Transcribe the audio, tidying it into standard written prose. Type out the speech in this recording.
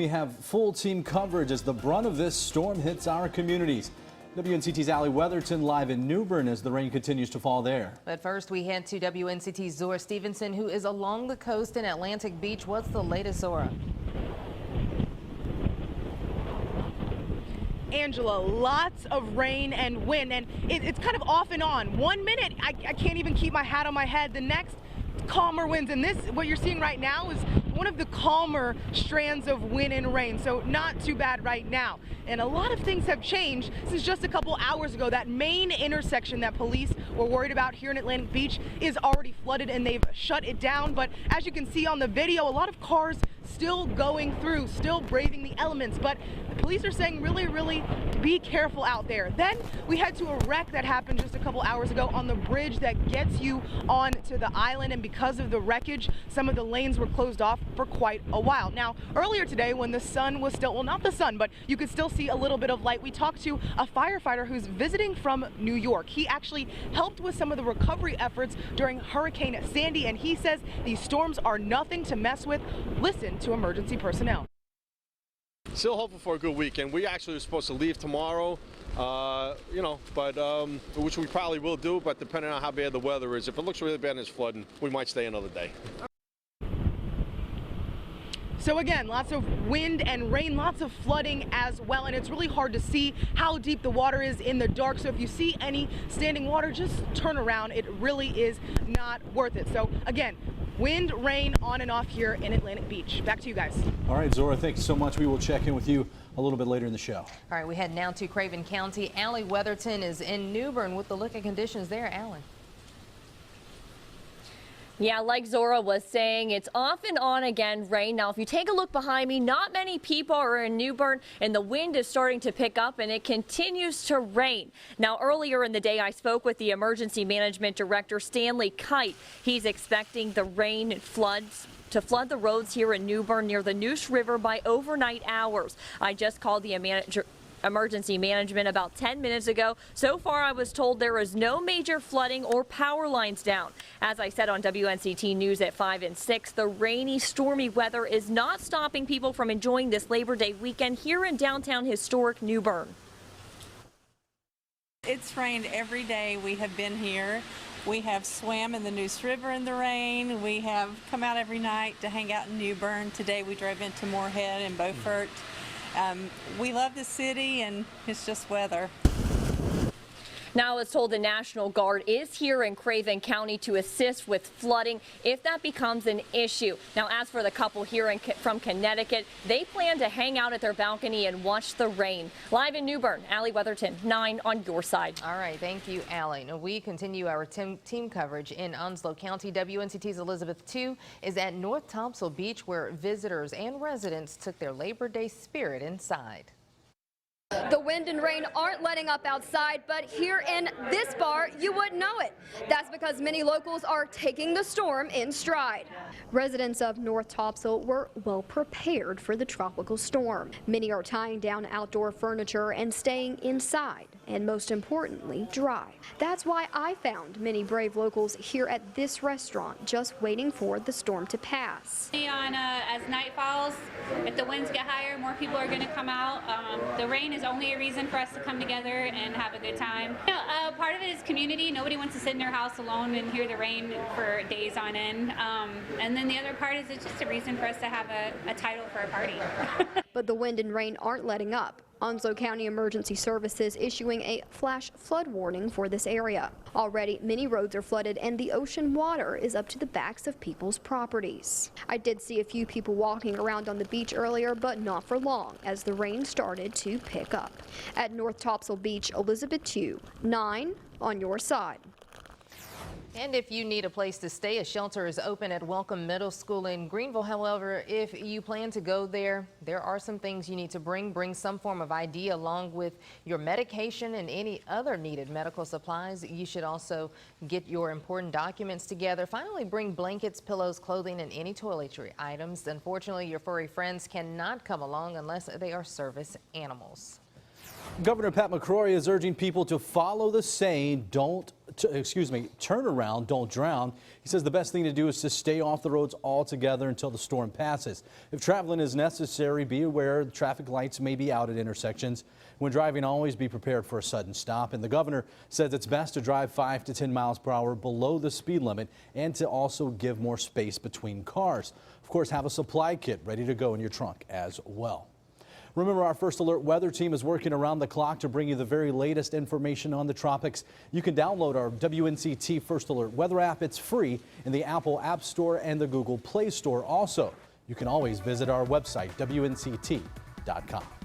We have full team coverage as the brunt of this storm hits our communities. WNCT's Allie Weatherton live in New Bern as the rain continues to fall there. But first, we head to WNCT's Zora Stevenson, who is along the coast in Atlantic Beach. What's the latest, Zora? Angela, lots of rain and wind, and it's kind of off and on. 1 minute, I can't even keep my hat on my head. The next, calmer winds, and this, what you're seeing right now, is one of the calmer strands of wind and rain, so not too bad right now. And a lot of things have changed since just a couple hours ago. That main intersection that police were worried about here in Atlantic Beach is already flooded, and they've shut it down. But as you can see on the video, a lot of cars still going through, still braving the elements. But the police are saying really be careful out there. Then we head to a wreck that happened just a couple hours ago on the bridge that gets you onto the island, and because of the wreckage, some of the lanes were closed off for quite a while. Now, earlier today, when the sun was still, well, not the sun, but you could still see a little bit of light, we talked to a firefighter who's visiting from New York. He actually helped with some of the recovery efforts during Hurricane Sandy, and he says these storms are nothing to mess with. Listen to emergency personnel. Still hopeful for a good weekend. We actually were supposed to leave tomorrow, which we probably will do, but depending on how bad the weather is, if it looks really bad and it's flooding, we might stay another day. So again, lots of wind and rain, lots of flooding as well, and it's really hard to see how deep the water is in the dark. So if you see any standing water, just turn around. It really is not worth it. So again, wind, rain on and off here in Atlantic Beach. Back to you guys. All right, Zora, thank you so much. We will check in with you a little bit later in the show. All right, we head now to Craven County. Allie Weatherton is in New Bern with the look at conditions there. Allie. Yeah, like Zora was saying, it's off and on again rain. Now, if you take a look behind me, not many people are in New Bern, and the wind is starting to pick up, and it continues to rain. Now, earlier in the day, I spoke with the Emergency Management Director, Stanley Kite. He's expecting the rain and floods to flood the roads here in New Bern near the Neuse River by overnight hours. I just called the Emergency Management about 10 minutes ago. So far, I was told there is no major flooding or power lines down. As I said on WNCT News at 5 and 6, the rainy, stormy weather is not stopping people from enjoying this Labor Day weekend here in downtown historic New Bern. It's rained every day we have been here. We have swam in the Neuse River in the rain. We have come out every night to hang out in New Bern. Today we drove into Moorhead and Beaufort. We love the city, and it's just weather. Now, I was told the National Guard is here in Craven County to assist with flooding if that becomes an issue. Now, as for the couple here from Connecticut, they plan to hang out at their balcony and watch the rain. Live in New Bern, Allie Weatherton, 9 on your side. All right, thank you, Allie. Now, we continue our team coverage in Onslow County. WNCT's Elizabeth 2 is at North Topsail Beach, where visitors and residents took their Labor Day spirit inside. The wind and rain aren't letting up outside, but here in this bar, you wouldn't know it. That's because many locals are taking the storm in stride. Residents of North Topsail were well prepared for the tropical storm. Many are tying down outdoor furniture and staying inside, and most importantly, dry. That's why I found many brave locals here at this restaurant, just waiting for the storm to pass. As night falls, if the winds get higher, more people are going to come out. The rain is only a reason for us to come together and have a good time. Part of it is community. Nobody wants to sit in their house alone and hear the rain for days on end. And then the other part is it's just a reason for us to have a title for a party. But the wind and rain aren't letting up. Onslow County Emergency Services issuing a flash flood warning for this area. Already, many roads are flooded and the ocean water is up to the backs of people's properties. I did see a few people walking around on the beach earlier, but not for long as the rain started to pick up. At North Topsail Beach, Elizabeth 2, 9 on your side. And if you need a place to stay, a shelter is open at Welcome Middle School in Greenville. However, if you plan to go there, there are some things you need to bring. Bring some form of ID along with your medication and any other needed medical supplies. You should also get your important documents together. Finally, bring blankets, pillows, clothing, and any toiletry items. Unfortunately, your furry friends cannot come along unless they are service animals. Governor Pat McCrory is urging people to follow the saying, turn around, don't drown. He says the best thing to do is to stay off the roads altogether until the storm passes. If traveling is necessary, be aware the traffic lights may be out at intersections. When driving, always be prepared for a sudden stop. And the governor says it's best to drive 5 to 10 miles per hour below the speed limit and to also give more space between cars. Of course, have a supply kit ready to go in your trunk as well. Remember, our First Alert weather team is working around the clock to bring you the very latest information on the tropics. You can download our WNCT First Alert weather app. It's free in the Apple App Store and the Google Play Store. Also, you can always visit our website, WNCT.com.